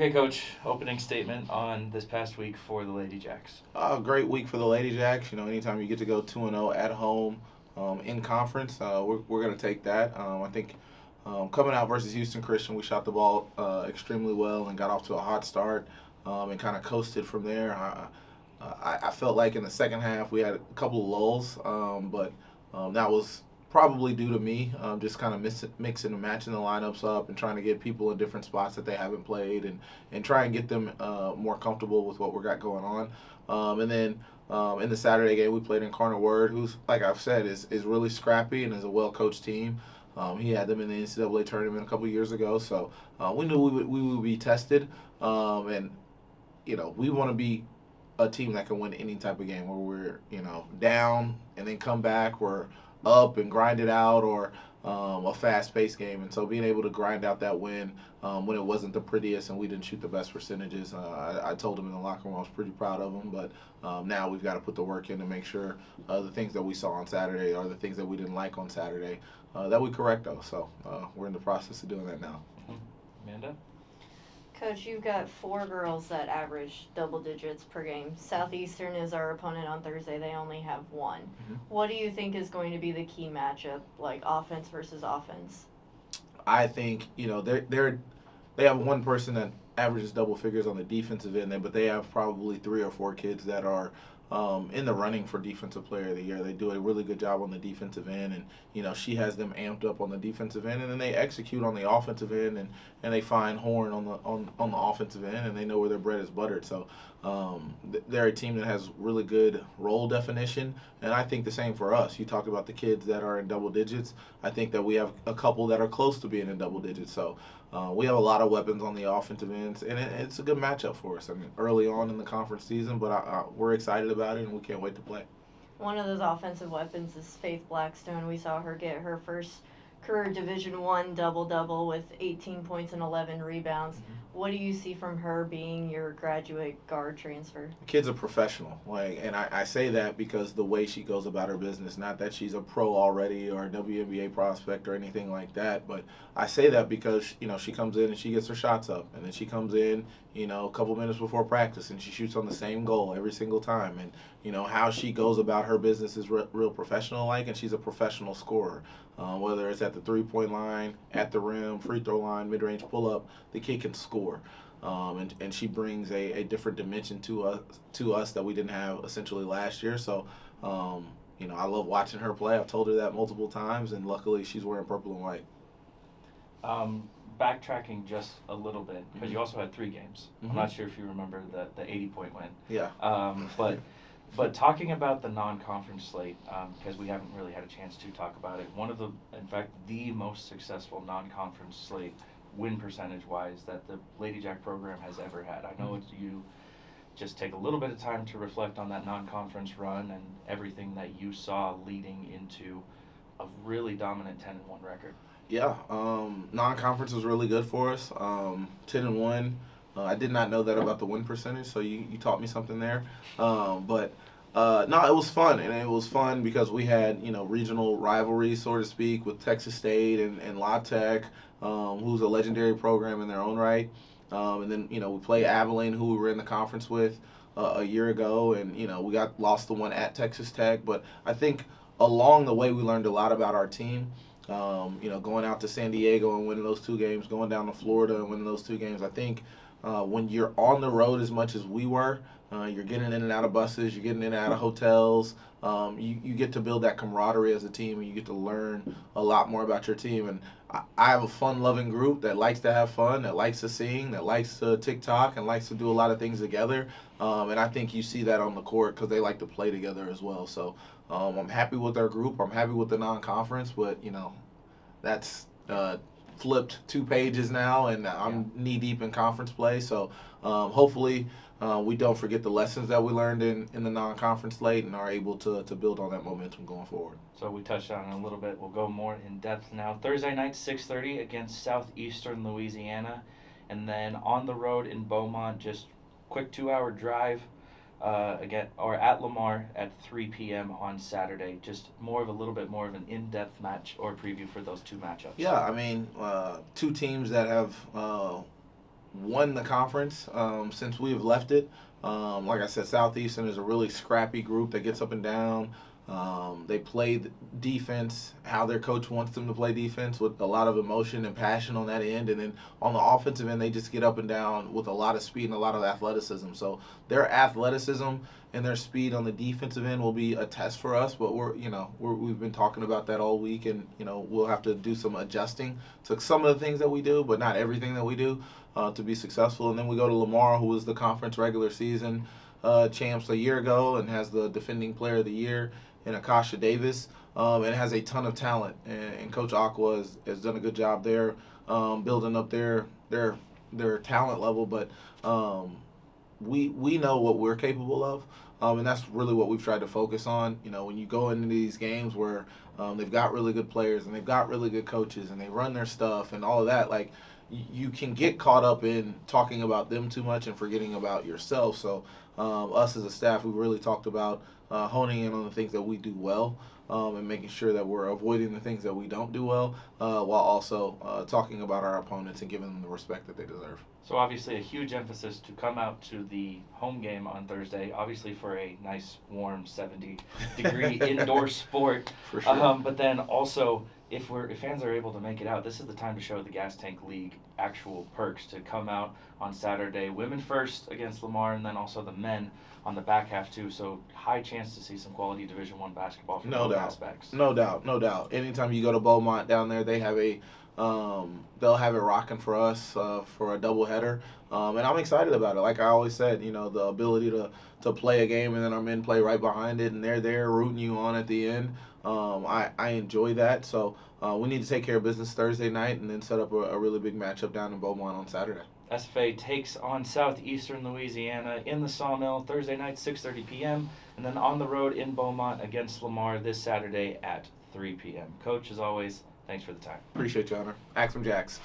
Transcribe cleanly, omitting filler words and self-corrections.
Okay, Coach, opening statement on this past week for the Lady Jacks. Great week for the Lady Jacks. Anytime you get to go 2-0 at home in conference, we're going to take that. I think coming out versus Houston Christian, we shot the ball extremely well and got off to a hot start and kind of coasted from there. I felt like in the second half we had a couple of lulls, but that was probably due to me just kind of mixing and matching the lineups up and trying to get people in different spots that they haven't played and try and get them more comfortable with what we got going on. And then in the Saturday game, we played Incarnate Word, who's, like I've said, is really scrappy and is a well-coached team. He had them in the NCAA tournament a couple years ago, so we knew we would be tested. And, we want to be a team that can win any type of game where we're, down and then come back. We're up and grind it out, or a fast-paced game. And so being able to grind out that win when it wasn't the prettiest and we didn't shoot the best percentages, I told them in the locker room I was pretty proud of them. But now we've got to put the work in to make sure the things that we saw on Saturday or the things that we didn't like on Saturday that we correct those. So we're in the process of doing that now. Amanda? Coach, you've got 4 girls that average double digits per game. Southeastern is our opponent on Thursday. They only have 1. Mm-hmm. What do you think is going to be the key matchup, like offense versus offense? I think they have one person that averages double figures on the defensive end, but they have probably 3 or 4 kids that are in the running for Defensive Player of the Year. They do a really good job on the defensive end, and she has them amped up on the defensive end, and then they execute on the offensive end, and they find Horn on the offensive end, and they know where their bread is buttered. So they're a team that has really good role definition, and I think the same for us. You talked about the kids that are in double digits. I think that we have a couple that are close to being in double digits. So we have a lot of weapons on the offensive ends, and it's a good matchup for us. I mean, early on in the conference season, but we're excited about it, and we can't wait to play. One of those offensive weapons is Faith Blackstone. We saw her get her first career Division I double-double with 18 points and 11 rebounds. Mm-hmm. What do you see from her being your graduate guard transfer? The kid's a professional, and I say that because the way she goes about her business, not that she's a pro already or a WNBA prospect or anything like that, but I say that because, she comes in and she gets her shots up, and then she comes in, a couple minutes before practice, and she shoots on the same goal every single time, and, how she goes about her business is real professional-like, and she's a professional scorer. Whether it's at the three-point line, at the rim, free throw line, mid-range pull-up, the kid can score. And she brings a different dimension to us that we didn't have essentially last year. So, I love watching her play. I've told her that multiple times, and luckily she's wearing purple and white. Backtracking just a little bit, because Mm-hmm. you also had 3 games. Mm-hmm. I'm not sure if you remember the 80-point win. Yeah. But talking about the non-conference slate, because we haven't really had a chance to talk about it, in fact, the most successful non-conference slate, win percentage-wise, that the Lady Jack program has ever had. I know you just take a little bit of time to reflect on that non-conference run and everything that you saw leading into a really dominant 10-1 record. Yeah, non-conference was really good for us. 10-1. I did not know that about the win percentage, so you taught me something there. But no, it was fun, and it was fun because we had regional rivalries, so to speak, with Texas State and La Tech, who's a legendary program in their own right. And then we played Abilene, who we were in the conference with a year ago, and we lost the one at Texas Tech. But I think along the way we learned a lot about our team. Going out to San Diego and winning those 2 games, going down to Florida and winning those 2 games. I think when you're on the road as much as we were, you're getting in and out of buses, you're getting in and out of hotels. You get to build that camaraderie as a team, and you get to learn a lot more about your team. And I have a fun-loving group that likes to have fun, that likes to sing, that likes to TikTok, and likes to do a lot of things together. And I think you see that on the court because they like to play together as well. So I'm happy with our group. I'm happy with the non-conference, but, that's flipped 2 pages now, and I'm knee-deep in conference play. So hopefully we don't forget the lessons that we learned in the non-conference slate and are able to build on that momentum going forward. So we touched on it a little bit. We'll go more in depth now. Thursday night, 6:30 against Southeastern Louisiana. And then on the road in Beaumont, just quick 2-hour drive at Lamar at 3 p.m. on Saturday. Just a little bit more of an in-depth match or preview for those 2 matchups. Yeah, I mean, 2 teams that have won the conference since we've left it. Like I said, Southeastern is a really scrappy group that gets up and down. They play defense how their coach wants them to play defense, with a lot of emotion and passion on that end. And then on the offensive end, they just get up and down with a lot of speed and a lot of athleticism. So their athleticism and their speed on the defensive end will be a test for us. But we've been talking about that all week, and we'll have to do some adjusting to some of the things that we do, but not everything that we do, to be successful. And then we go to Lamar, who was the conference regular season champs a year ago and has the defending player of the year in Akasha Davis, and has a ton of talent. And Coach Aqua has done a good job there, building up their talent level. But we know what we're capable of, and that's really what we've tried to focus on. When you go into these games where they've got really good players and they've got really good coaches and they run their stuff and all of that, like, you can get caught up in talking about them too much and forgetting about yourself. So us as a staff, we've really talked about honing in on the things that we do well, and making sure that we're avoiding the things that we don't do well, while also talking about our opponents and giving them the respect that they deserve. So obviously a huge emphasis to come out to the home game on Thursday, obviously for a nice warm 70-degree indoor sport. For sure. But then also, if fans are able to make it out, this is the time to show the Gas Tank League actual perks, to come out on Saturday, women first against Lamar, and then also the men on the back half too. So high chance to see some quality Division I basketball from both aspects. No doubt. Anytime you go to Beaumont down there, they have they'll have it rocking for us for a doubleheader, and I'm excited about it. Like I always said, the ability to play a game and then our men play right behind it, and they're there rooting you on at the end. I enjoy that. So we need to take care of business Thursday night and then set up a really big matchup down in Beaumont on Saturday. SFA takes on Southeastern Louisiana in the Sawmill Thursday night, 6:30 p.m., and then on the road in Beaumont against Lamar this Saturday at 3 p.m. Coach, as always, thanks for the time. Appreciate you, Hunter. Axe 'em Jacks.